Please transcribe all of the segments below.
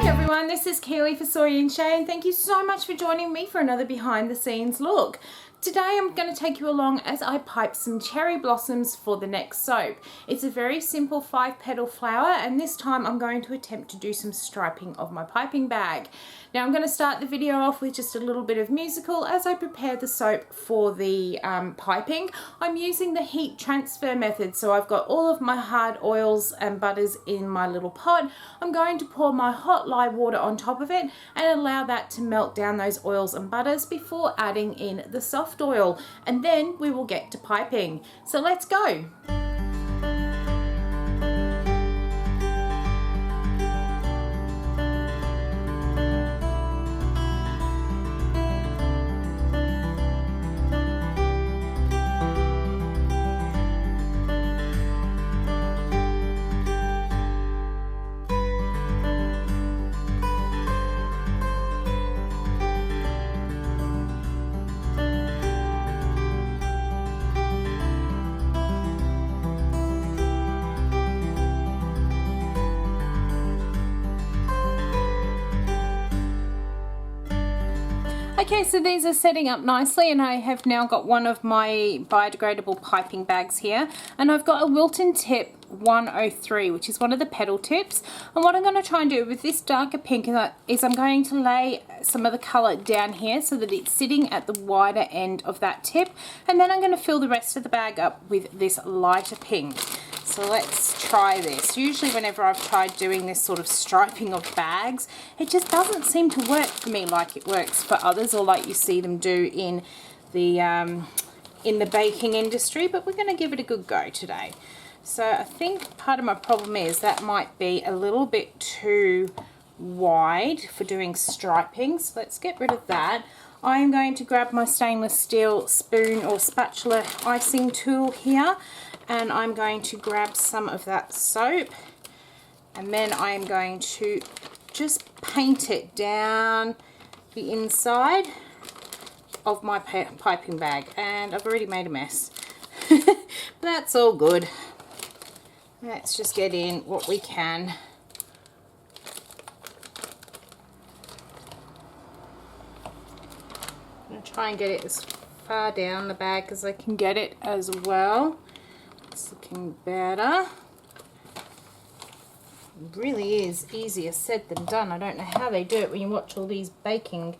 Hi everyone, this is Keely for Soy and Shea, and thank you so much for joining me for another behind the scenes look. Today I'm going to take you along as I pipe some cherry blossoms for the next soap. It's a very simple 5-petal flower, and this time I'm going to attempt to do some striping of my piping bag. Now I'm going to start the video off with just a little bit of musical as I prepare the soap for the piping. I'm using the heat transfer method, so I've got all of my hard oils and butters in my little pot. I'm going to pour my hot lye water on top of it and allow that to melt down those oils and butters before adding in the soft oil, and then we will get to piping. So let's go. Okay, so these are setting up nicely, and I have now got one of my biodegradable piping bags here, and I've got a Wilton tip 103, which is one of the petal tips. And what I'm going to try and do with this darker pink is I'm going to lay some of the colour down here so that it's sitting at the wider end of that tip, and then I'm going to fill the rest of the bag up with this lighter pink. So let's try this. Usually whenever I've tried doing this sort of striping of bags, it just doesn't seem to work for me like it works for others, or like you see them do in the baking industry, but we're going to give it a good go today. So I think part of my problem is that might be a little bit too wide for doing striping, so let's get rid of that. I am going to grab my stainless steel spoon or spatula icing tool here, and I'm going to grab some of that soap, and then I'm going to just paint it down the inside of my piping bag, and I've already made a mess. But that's all good. Let's just get in what we can. I'm going to try and get it as far down the bag as I can get it as well. It's looking better. It really is easier said than done. I don't know how they do it when you watch all these baking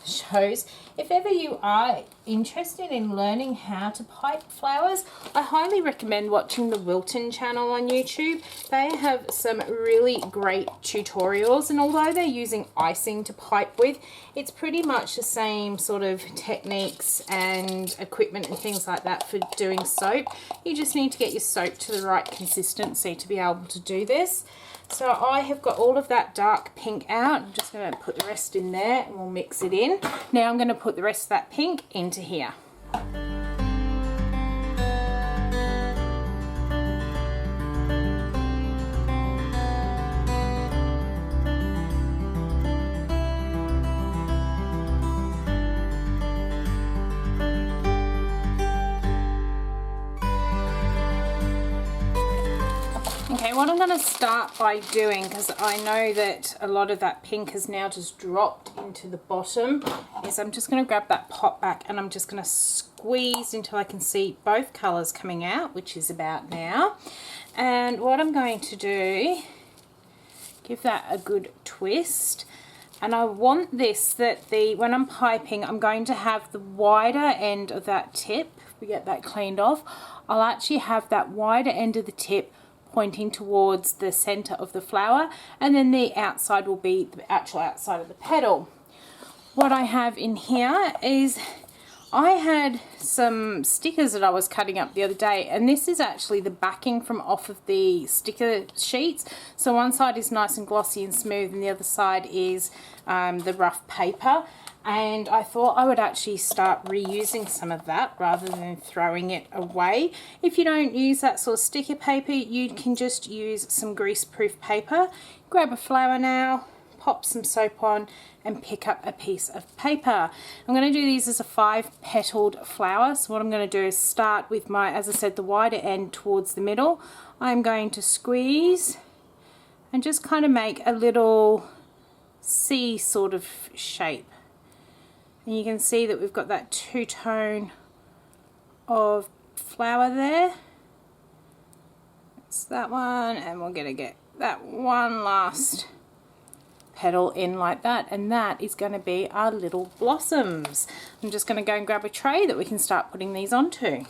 shows. If ever you are interested in learning how to pipe flowers, I highly recommend watching the Wilton channel on YouTube. They have some really great tutorials, and although they're using icing to pipe with, it's pretty much the same sort of techniques and equipment and things like that for doing soap. You just need to get your soap to the right consistency to be able to do this. So I have got all of that dark pink out. I'm just going to put the rest in there and we'll mix it in. Now I'm going to put the rest of that pink into here. Okay, what I'm going to start by doing, because I know that a lot of that pink has now just dropped into the bottom, is I'm just going to grab that pot back and I'm just going to squeeze until I can see both colours coming out, which is about now. And what I'm going to do, give that a good twist. And I want this, that when I'm piping, I'm going to have the wider end of that tip. If we get that cleaned off, I'll actually have that wider end of the tip pointing towards the center of the flower, and then the outside will be the actual outside of the petal. What I have in here is I had some stickers that I was cutting up the other day, and this is actually the backing from off of the sticker sheets. So one side is nice and glossy and smooth, and the other side is the rough paper. And I thought I would actually start reusing some of that rather than throwing it away. If you don't use that sort of sticker paper, you can just use some grease-proof paper. Grab a flower now, pop some soap on, and pick up a piece of paper. I'm going to do these as a 5-petaled flower. So what I'm going to do is start with my, as I said, the wider end towards the middle. I'm going to squeeze and just kind of make a little C sort of shape. And you can see that we've got that two-tone of flower there. That's that one, and we're going to get that one last petal in like that, and that is going to be our little blossoms. I'm just going to go and grab a tray that we can start putting these onto.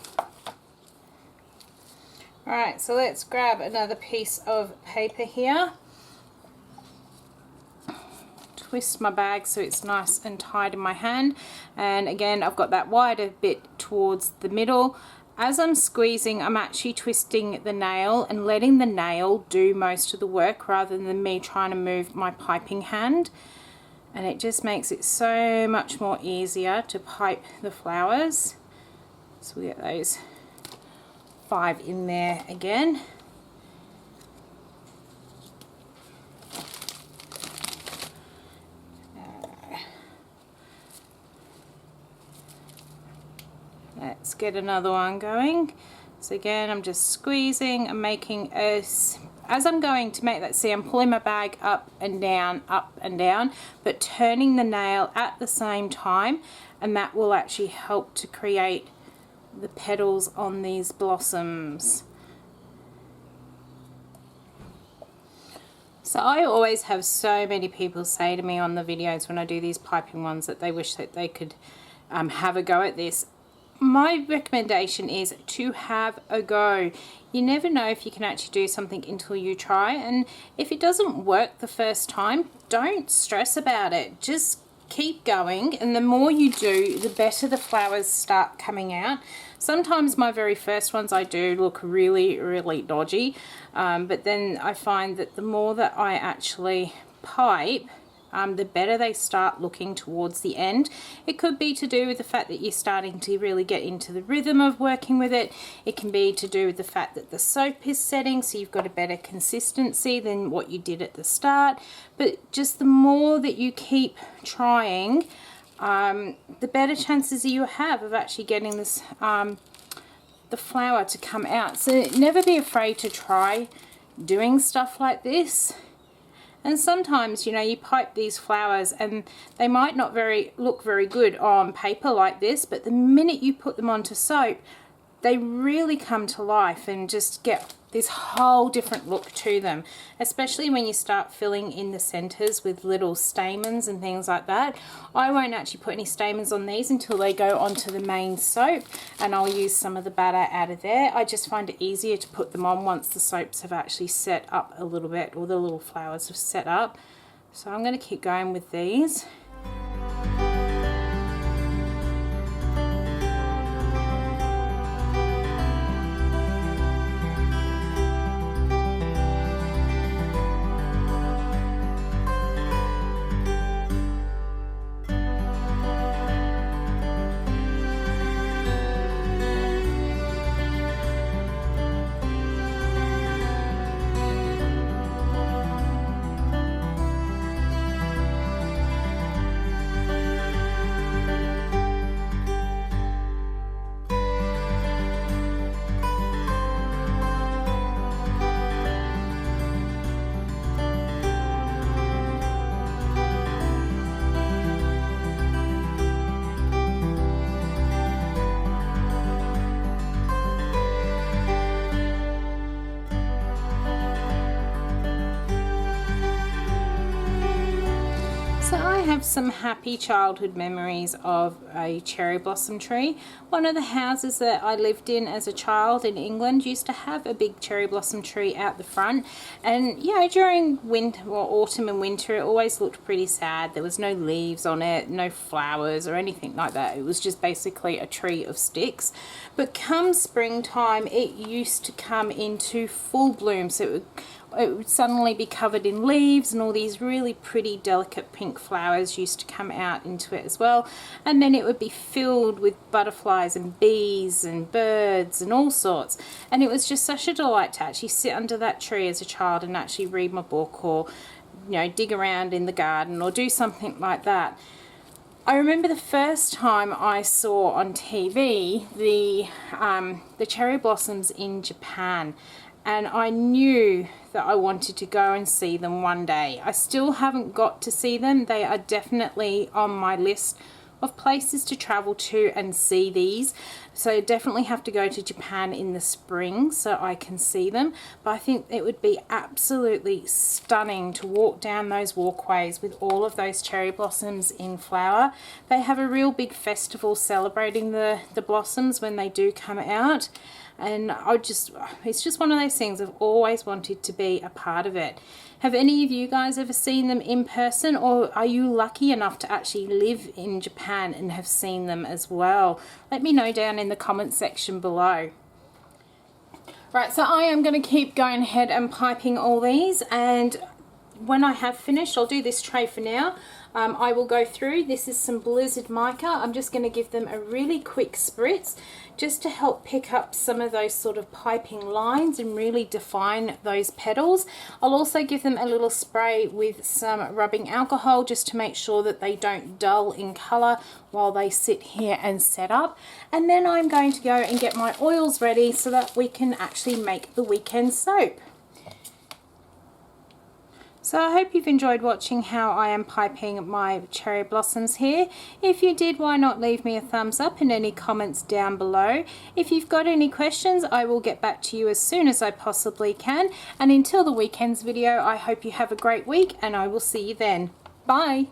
Alright, so let's grab another piece of paper here. Twist my bag so it's nice and tight in my hand, and again I've got that wider bit towards the middle. As I'm squeezing, I'm actually twisting the nail and letting the nail do most of the work rather than me trying to move my piping hand, and it just makes it so much more easier to pipe the flowers. So we get those 5 in there again. Let's get another one going. So again, I'm just squeezing, I'm making as I'm going to make that, see, I'm pulling my bag up and down, but turning the nail at the same time, and that will actually help to create the petals on these blossoms. So I always have so many people say to me on the videos when I do these piping ones that they wish that they could have a go at this. My recommendation is to have a go. You never know if you can actually do something until you try, and if it doesn't work the first time, don't stress about it. Just keep going, and the more you do, the better the flowers start coming out. Sometimes my very first ones I do look really, really dodgy, but then I find that the more that I actually pipe, the better they start looking towards the end. It could be to do with the fact that you're starting to really get into the rhythm of working with it. It can be to do with the fact that the soap is setting, so you've got a better consistency than what you did at the start. But just the more that you keep trying, the better chances you have of actually getting this the flower to come out. So never be afraid to try doing stuff like this. And sometimes, you know, you pipe these flowers and they might not look very good on paper like this, but the minute you put them onto soap, they really come to life and just get this whole different look to them, especially when you start filling in the centers with little stamens and things like that. I won't actually put any stamens on these until they go onto the main soap, and I'll use some of the batter out of there. I just find it easier to put them on once the soaps have actually set up a little bit, or the little flowers have set up. So I'm going to keep going with these. Have some happy childhood memories of a cherry blossom tree. One of the houses that I lived in as a child in England used to have a big cherry blossom tree out the front, and you know, during winter or autumn and winter it always looked pretty sad. There was no leaves on it, no flowers or anything like that. It was just basically a tree of sticks. But come springtime it used to come into full bloom, so it would suddenly be covered in leaves, and all these really pretty delicate pink flowers used to come out into it as well. And then it would be filled with butterflies and bees and birds and all sorts. And it was just such a delight to actually sit under that tree as a child and actually read my book, or you know, dig around in the garden or do something like that. I remember the first time I saw on TV the cherry blossoms in Japan. and I knew that I wanted to go and see them one day. I still haven't got to see them. They are definitely on my list of places to travel to and see these. So definitely have to go to Japan in the spring so I can see them. But I think it would be absolutely stunning to walk down those walkways with all of those cherry blossoms in flower. They have a real big festival celebrating the blossoms when they do come out. And it's just one of those things I've always wanted to be a part of it. Have any of you guys ever seen them in person, or are you lucky enough to actually live in Japan and have seen them as well? Let me know down in the comment section below. Right, so I am going to keep going ahead and piping all these, and when I have finished, I'll do this tray for now. I will go through. This is some Blizzard mica. I'm just going to give them a really quick spritz just to help pick up some of those sort of piping lines and really define those petals. I'll also give them a little spray with some rubbing alcohol just to make sure that they don't dull in colour while they sit here and set up. And then I'm going to go and get my oils ready so that we can actually make the weekend soap. So I hope you've enjoyed watching how I am piping my cherry blossoms here. If you did, why not leave me a thumbs up and any comments down below. If you've got any questions, I will get back to you as soon as I possibly can. And until the weekend's video, I hope you have a great week, and I will see you then. Bye!